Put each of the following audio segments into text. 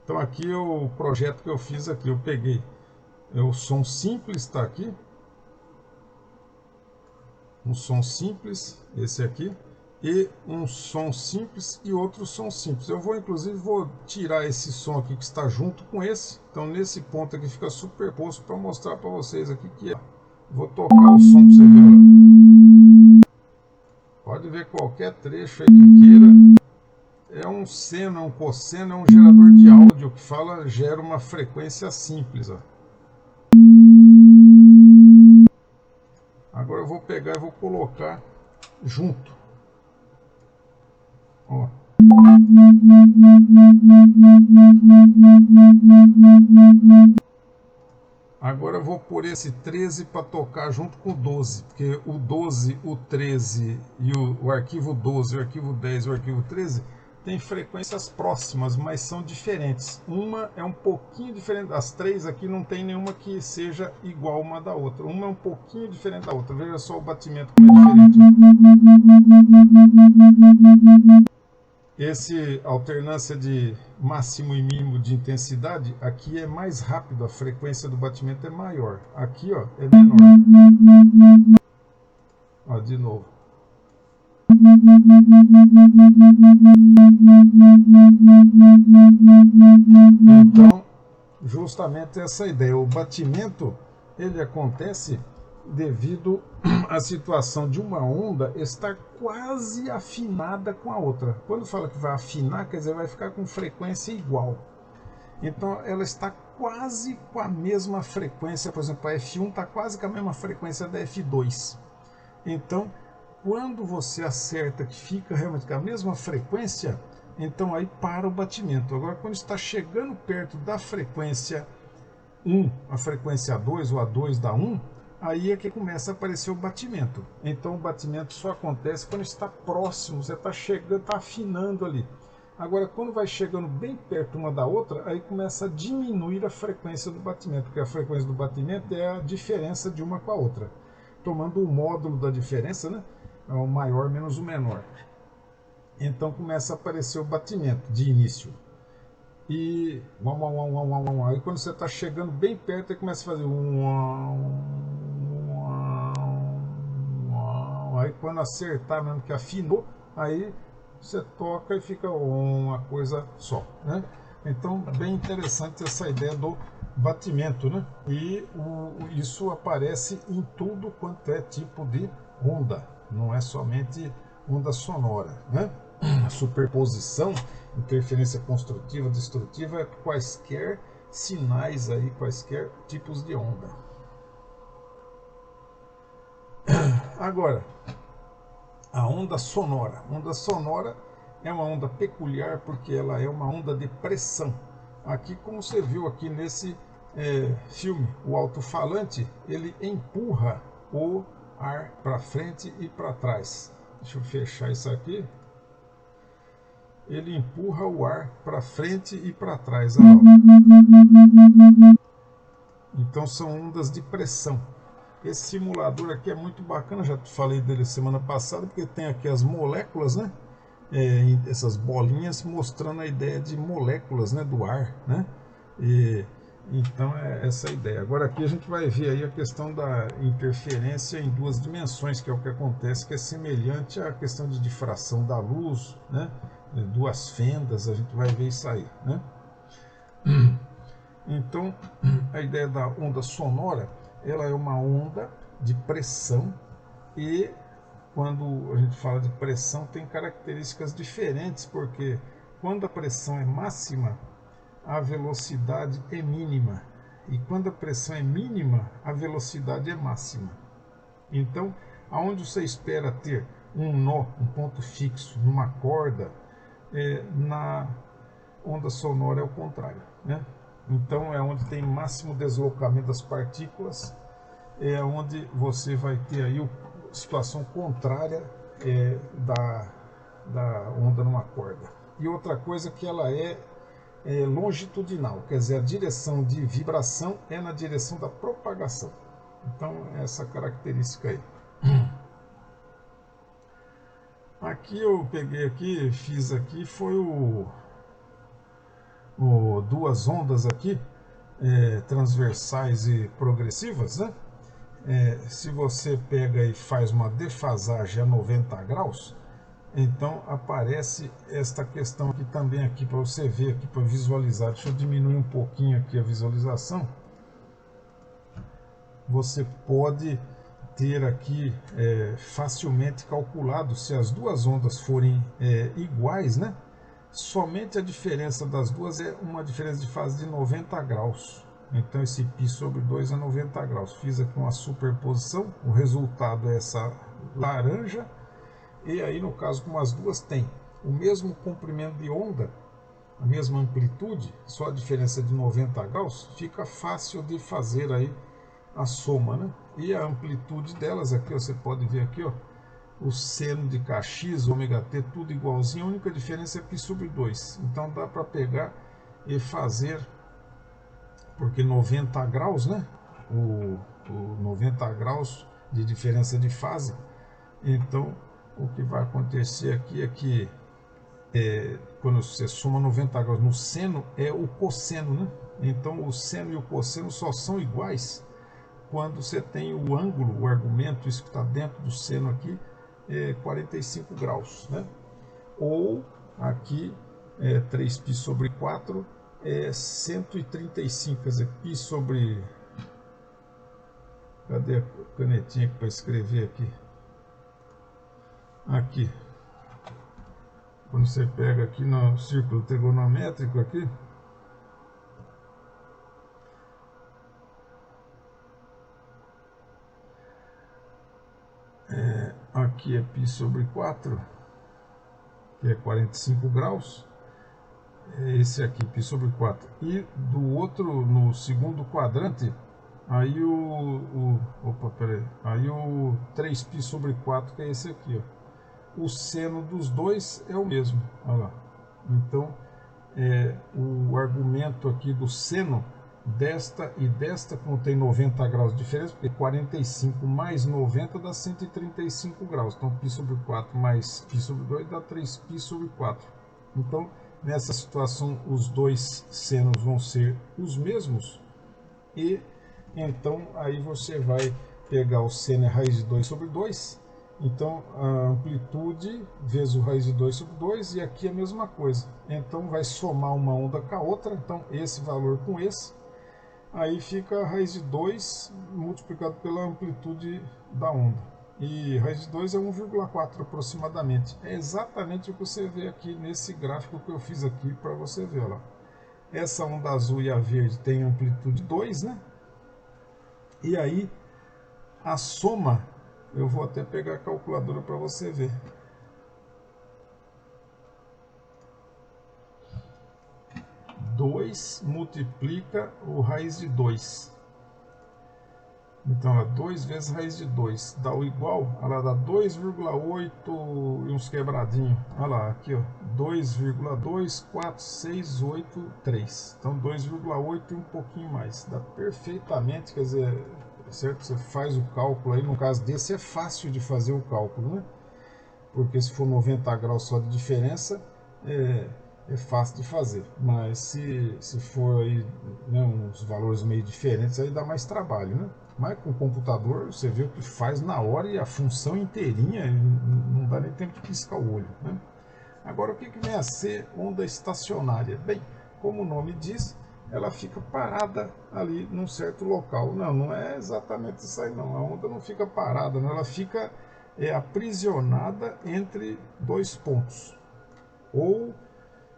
Então aqui é o projeto que eu fiz aqui, eu peguei o som simples, está aqui, um som simples, esse aqui, e um som simples e outro som simples. Eu vou inclusive tirar esse som aqui que está junto com esse, então nesse ponto aqui fica superposto para mostrar para vocês aqui que é. Vou tocar o som para você ver. Pode ver qualquer trecho aí que queira. É um seno, é um cosseno, é um gerador de áudio que gera uma frequência simples. Ó. Agora eu vou pegar e vou colocar junto. Ó. Agora eu vou pôr esse 13 para tocar junto com o 12, porque o 12, o 13 e o arquivo 12, o arquivo 10 e o arquivo 13 tem frequências próximas, mas são diferentes. Uma é um pouquinho diferente, as três aqui não tem nenhuma que seja igual uma da outra. Uma é um pouquinho diferente da outra. Veja só o batimento como é diferente. Esse alternância de máximo e mínimo de intensidade, aqui é mais rápido, a frequência do batimento é maior. Aqui, ó, é menor. Ó, de novo. Então, justamente essa ideia. O batimento, ele acontece devido à situação de uma onda estar quase afinada com a outra. Quando fala que vai afinar, quer dizer, vai ficar com frequência igual. Então ela está quase com a mesma frequência, por exemplo, a F1 está quase com a mesma frequência da F2. Então, quando você acerta que fica realmente com a mesma frequência, então aí para o batimento. Agora, quando está chegando perto da frequência 1, a frequência 2 ou a 2 da 1, aí é que começa a aparecer o batimento. Então o batimento só acontece quando está próximo, você está chegando, está afinando ali. Agora, quando vai chegando bem perto uma da outra, aí começa a diminuir a frequência do batimento, porque a frequência do batimento é a diferença de uma com a outra. Tomando o módulo da diferença, né? É o maior menos o menor. Então começa a aparecer o batimento de início. E aí quando você está chegando bem perto, aí começa a fazer aí quando acertar mesmo que afinou, aí você toca e fica uma coisa só, né? Então bem interessante essa ideia do batimento, né? E isso aparece em tudo quanto é tipo de onda, não é somente onda sonora, né? Superposição, interferência construtiva, destrutiva, quaisquer sinais aí, quaisquer tipos de onda. Agora, a onda sonora. Onda sonora é uma onda peculiar porque ela é uma onda de pressão. Aqui, como você viu aqui nesse filme, o alto-falante, ele empurra o ar para frente e para trás. Deixa eu fechar isso aqui. Ele empurra o ar para frente e para trás. Então são ondas de pressão. Esse simulador aqui é muito bacana, já falei dele semana passada, porque tem aqui as moléculas, né? Essas bolinhas mostrando a ideia de moléculas, né, do ar, né? Então é essa a ideia. Agora aqui a gente vai ver aí a questão da interferência em duas dimensões, que é o que acontece, que é semelhante à questão de difração da luz, né? Duas fendas, a gente vai ver isso aí, né? Então, a ideia da onda sonora, ela é uma onda de pressão e quando a gente fala de pressão tem características diferentes, porque quando a pressão é máxima, a velocidade é mínima e quando a pressão é mínima, a velocidade é máxima. Então, aonde você espera ter um nó, um ponto fixo numa corda, na onda sonora é o contrário, né? Então é onde tem máximo deslocamento das partículas, é onde você vai ter aí a situação contrária da onda numa corda. E outra coisa que ela é longitudinal, quer dizer, a direção de vibração é na direção da propagação. Então essa característica aí. Aqui eu peguei aqui, fiz aqui, foi duas ondas aqui, transversais e progressivas, né? Se você pega e faz uma defasagem a 90 graus, então aparece esta questão aqui também, aqui para você ver, aqui para visualizar. Deixa eu diminuir um pouquinho aqui a visualização. Você pode ter aqui facilmente calculado, se as duas ondas forem iguais, né? Somente a diferença das duas é uma diferença de fase de 90 graus. Então esse π sobre 2 é 90 graus. Fiz aqui uma superposição, o resultado é essa laranja. E aí, no caso, como as duas têm o mesmo comprimento de onda, a mesma amplitude, só a diferença de 90 graus, fica fácil de fazer aí a soma, né? E a amplitude delas aqui, ó, você pode ver aqui, ó, o seno de kx, ômega t, tudo igualzinho, a única diferença é π sobre 2. Então dá para pegar e fazer, porque 90 graus, né? O 90 graus de diferença de fase, então o que vai acontecer aqui é que quando você soma 90 graus no seno, é o cosseno, né? Então o seno e o cosseno só são iguais quando você tem o ângulo, o argumento, isso que está dentro do seno aqui, 45 graus, né? Ou aqui 3π sobre 4 é 135, quer dizer, π sobre... Cadê a canetinha para escrever aqui? Aqui. Quando você pega aqui no círculo trigonométrico aqui, aqui é π sobre 4, que é 45 graus. Esse aqui, π sobre 4. E do outro, no segundo quadrante, aí opa, peraí. Aí o 3π sobre 4, que é esse aqui, ó. O seno dos dois é o mesmo, olha lá. Então, o argumento aqui do seno desta e desta contém 90 graus de diferença, porque 45 mais 90 dá 135 graus. Então, π sobre 4 mais π sobre 2 dá 3π sobre 4. Então, nessa situação, os dois senos vão ser os mesmos. E então, aí você vai pegar o seno raiz de 2 sobre 2. Então, a amplitude vezes o raiz de 2 sobre 2, e aqui a mesma coisa. Então, vai somar uma onda com a outra. Então, esse valor com esse. Aí fica a raiz de 2 multiplicado pela amplitude da onda. E raiz de 2 é 1,4 aproximadamente. É exatamente o que você vê aqui nesse gráfico que eu fiz aqui para você ver. Ó. Essa onda azul e a verde tem amplitude 2, né? E aí, a soma... Eu vou até pegar a calculadora para você ver. Dois multiplica o raiz de 2. Então, 2 vezes raiz de 2 dá o igual, ela dá 2,8 e uns quebradinhos. Olha lá, aqui, ó, 2,24683. Então, 2,8 e um pouquinho mais. Dá perfeitamente, quer dizer, certo? Você faz o cálculo aí, no caso desse é fácil de fazer o cálculo, né? Porque se for 90 graus só de diferença, é fácil de fazer. Mas se for aí, né, uns valores meio diferentes, aí dá mais trabalho, né? Mas com o computador você vê o que faz na hora e a função inteirinha, não dá nem tempo de piscar o olho, né? Agora, o que vem a ser onda estacionária? Bem, como o nome diz, ela fica parada ali num certo local. Não é exatamente isso aí não. A onda não fica parada, não. Ela fica aprisionada entre dois pontos. Ou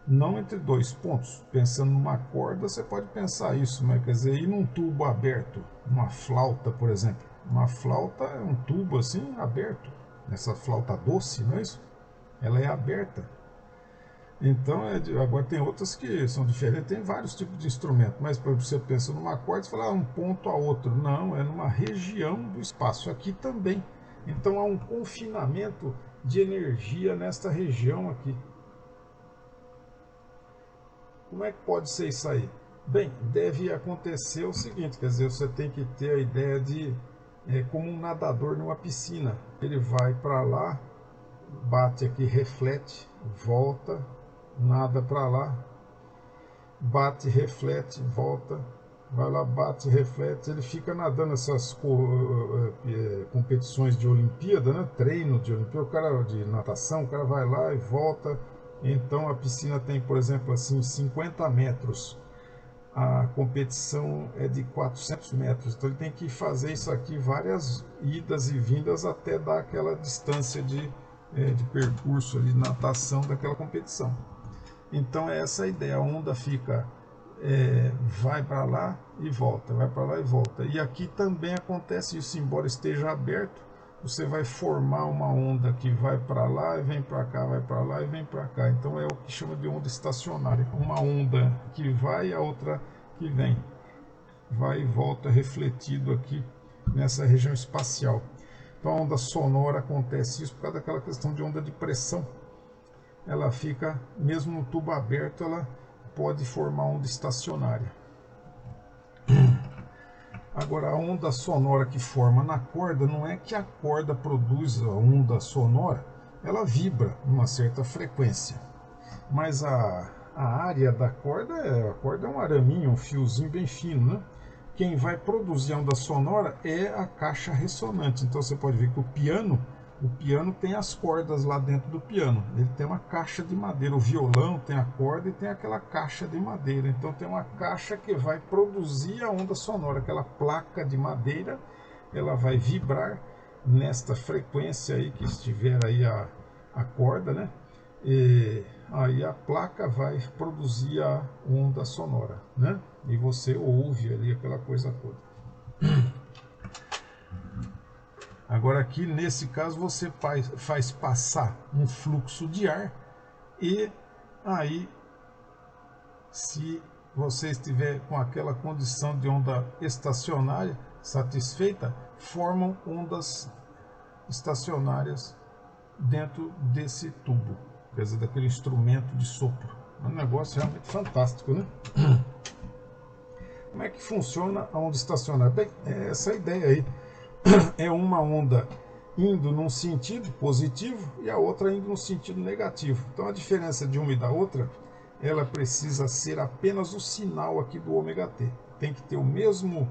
não entre dois pontos. Pensando numa corda, você pode pensar isso, mas quer dizer, ir num tubo aberto, uma flauta, por exemplo. Uma flauta é um tubo assim aberto. Essa flauta doce, não é isso? Ela é aberta. Então, agora tem outras que são diferentes, tem vários tipos de instrumento, mas para você pensar numa corda, você fala um ponto a outro. Não, é numa região do espaço. Aqui também. Então, há um confinamento de energia nesta região aqui. Como é que pode ser isso aí? Bem, deve acontecer o seguinte, quer dizer, você tem que ter a ideia de como um nadador numa piscina. Ele vai para lá, bate aqui, reflete, volta, nada para lá, bate, reflete, volta, vai lá, bate, reflete. Ele fica nadando essas competições de Olimpíada, né? Treino de Olimpíada, o cara de natação, o cara vai lá e volta. Então a piscina tem, por exemplo, assim, 50 metros. A competição é de 400 metros, então ele tem que fazer isso aqui várias idas e vindas até dar aquela distância de percurso ali, de natação daquela competição. Então é essa a ideia, a onda fica, vai para lá e volta, vai para lá e volta. E aqui também acontece isso, embora esteja aberto, você vai formar uma onda que vai para lá e vem para cá, vai para lá e vem para cá. Então é o que chama de onda estacionária. Uma onda que vai e a outra que vem. Vai e volta refletido aqui nessa região espacial. Então a onda sonora acontece isso por causa daquela questão de onda de pressão. Ela fica, mesmo no tubo aberto, ela pode formar onda estacionária. Agora, a onda sonora que forma na corda, não é que a corda produz a onda sonora, ela vibra numa certa frequência. Mas a área da corda é um araminho, um fiozinho bem fino, né? Quem vai produzir a onda sonora é a caixa ressonante. Então você pode ver que o piano tem as cordas lá dentro do piano. Ele tem uma caixa de madeira. O violão tem a corda e tem aquela caixa de madeira. Então tem uma caixa que vai produzir a onda sonora. Aquela placa de madeira, ela vai vibrar nesta frequência aí que estiver aí a corda, né? E aí a placa vai produzir a onda sonora, né? E você ouve ali aquela coisa toda. Agora aqui, nesse caso, você faz passar um fluxo de ar e aí, se você estiver com aquela condição de onda estacionária satisfeita, formam ondas estacionárias dentro desse tubo, quer dizer, daquele instrumento de sopro. É um negócio realmente fantástico, né? Como é que funciona a onda estacionária? Bem, é essa ideia aí. É uma onda indo num sentido positivo e a outra indo no sentido negativo. Então a diferença de uma e da outra, ela precisa ser apenas o sinal aqui do ômega t. Tem que ter o mesmo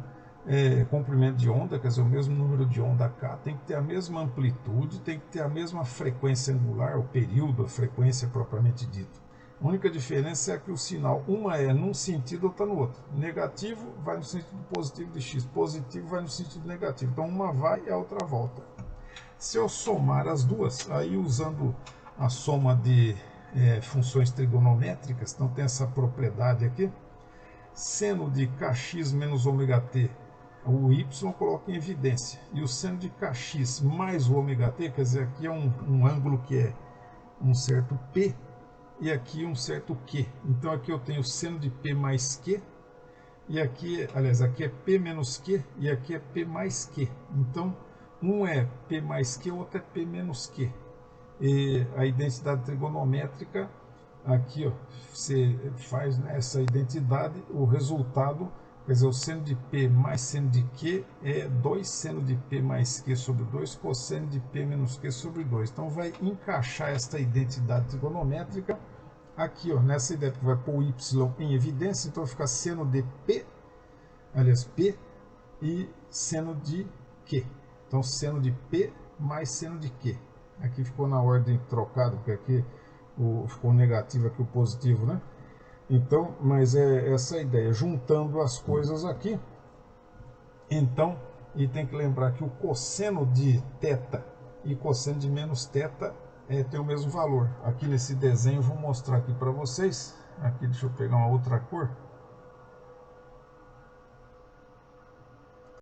comprimento de onda, quer dizer, o mesmo número de onda K, tem que ter a mesma amplitude, tem que ter a mesma frequência angular, o período, a frequência propriamente dito. A única diferença é que o sinal, uma é num sentido, outra no outro. Negativo vai no sentido positivo de x, positivo vai no sentido negativo. Então uma vai e a outra volta. Se eu somar as duas, aí usando a soma de funções trigonométricas, então tem essa propriedade aqui, seno de kx menos ômega t, o y coloca em evidência, e o seno de kx mais o ômega t, quer dizer, aqui é um ângulo que é um certo p, e aqui um certo Q. Então aqui eu tenho seno de P mais Q, e aqui, aliás, aqui é P menos Q, e aqui é P mais Q. Então, um é P mais Q, o outro é P menos Q. E a identidade trigonométrica, aqui ó, você faz essa identidade, o resultado, quer dizer, o seno de P mais seno de Q é 2 seno de P mais Q sobre 2, cosseno de P menos Q sobre 2. Então vai encaixar esta identidade trigonométrica aqui, ó, nessa ideia que vai pôr o Y em evidência, então vai ficar seno de P, aliás, P e seno de Q. Então seno de P mais seno de Q. Aqui ficou na ordem trocada, porque aqui ficou negativo, aqui o positivo, né? Então, mas é essa a ideia, juntando as coisas aqui. Então, e tem que lembrar que o cosseno de θ e cosseno de menos θ tem o mesmo valor. Aqui nesse desenho eu vou mostrar aqui para vocês. Aqui deixa eu pegar uma outra cor.